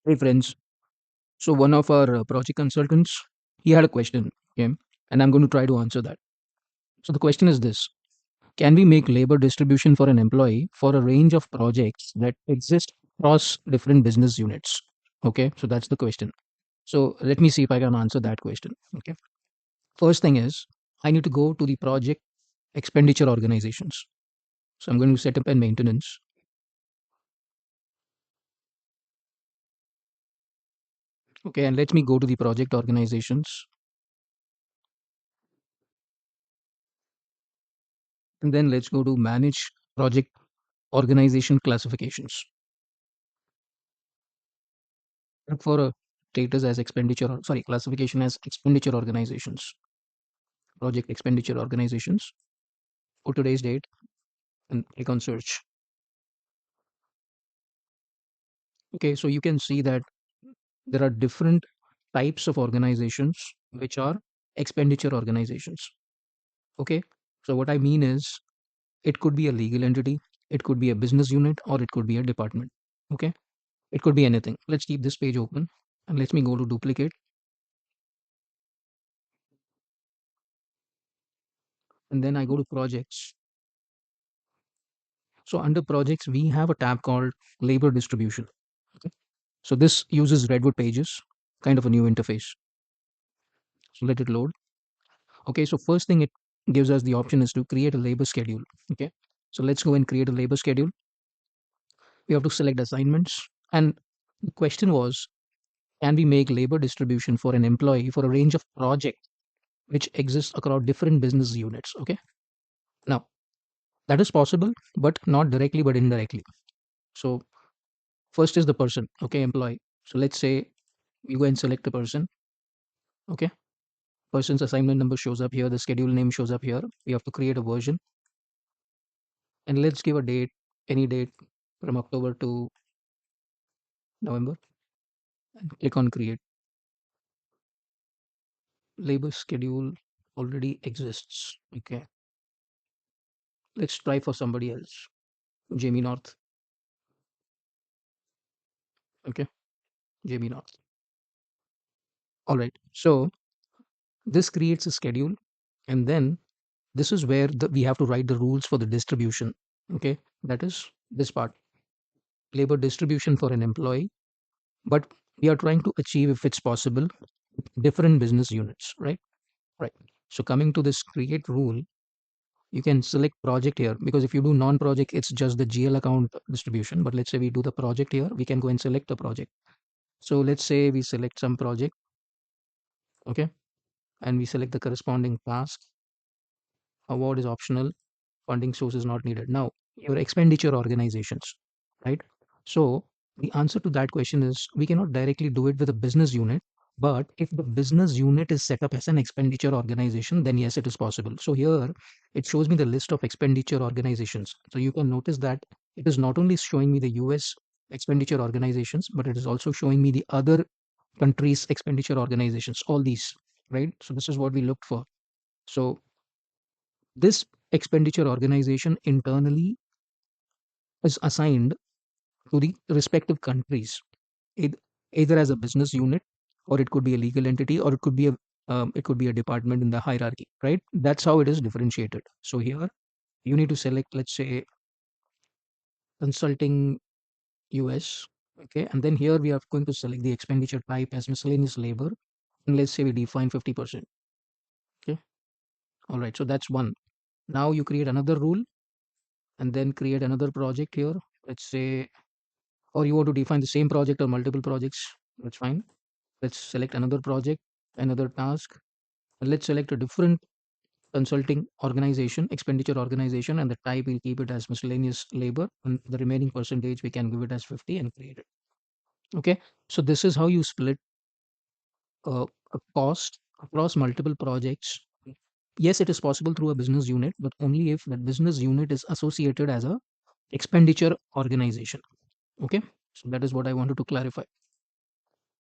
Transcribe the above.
Hey friends, so one of our project consultants, he had a question, okay, and I'm going to try to answer that. So the question is this: can we make labor distribution for an employee for a range of projects that exist across different business units? Okay, so that's the question. So let me see if I can answer that question. Okay, first thing is I need to go to the project expenditure organizations. So I'm going to set up a maintenance. Okay, and let me go to the project organizations, and then let's go to manage project organization classifications. Look for a status as expenditure, or sorry, classification as expenditure organizations, project expenditure organizations. For today's date and click on search. Okay, so you can see that there are different types of organizations which are expenditure organizations. Okay, so what I mean is it could be a legal entity, it could be a business unit, or it could be a department. Okay, it could be anything. Let's keep this page open and let me go to duplicate, and then I go to projects. So under projects, we have a tab called labor distribution. Okay. So this uses Redwood pages, kind of a new interface. So let it load. Okay. So first thing it gives us the option is to create a labor schedule. Okay. So let's go and create a labor schedule. We have to select assignments. And the question was, can we make labor distribution for an employee for a range of projects which exists across different business units? Okay. Now that is possible, but not directly, but indirectly. So first is the person. Okay. Employee. So let's say we go and select a person. Okay. Person's assignment number shows up here, the schedule name shows up here. We have to create a version, and let's give a date, any date from October to November, and click on create. Labor schedule already exists. Okay, let's try for somebody else. Jamie North. Okay, Jamie North. All right. So this creates a schedule, and then this is where we have to write the rules for the distribution. Okay, that is this part, labor distribution for an employee, but we are trying to achieve, if it's possible, different business units, right? Right. So coming to this create rule, you can select project here, because if you do non-project, it's just the GL account distribution. But let's say we do the project here, we can go and select the project. So let's say we select some project, okay, and we select the corresponding task. Award is optional, funding source is not needed. Now, your expenditure organizations, right? So the answer to that question is we cannot directly do it with a business unit, but if the business unit is set up as an expenditure organization, then yes, it is possible. So here it shows me the list of expenditure organizations. So you can notice that it is not only showing me the US expenditure organizations, but it is also showing me the other countries' expenditure organizations, all these, right? So this is what we looked for. So this expenditure organization internally is assigned to the respective countries, eith- either as a business unit, or it could be a legal entity, or it could be a department in the hierarchy, right? That's how it is differentiated. So here you need to select, let's say, consulting US, okay, and then here we are going to select the expenditure type as miscellaneous labor, and let's say we define 50%. Okay, all right, so that's one. Now you create another rule, and then create another project here. Let's say, or you want to define the same project or multiple projects, that's fine. Let's select another project, another task, and let's select a different consulting organization, expenditure organization, and the type we'll keep it as miscellaneous labor, and the remaining percentage we can give it as 50 and create it. Okay, so this is how you split a cost across multiple projects. Yes, it is possible through a business unit, but only if that business unit is associated as a expenditure organization. Okay, so that is what I wanted to clarify.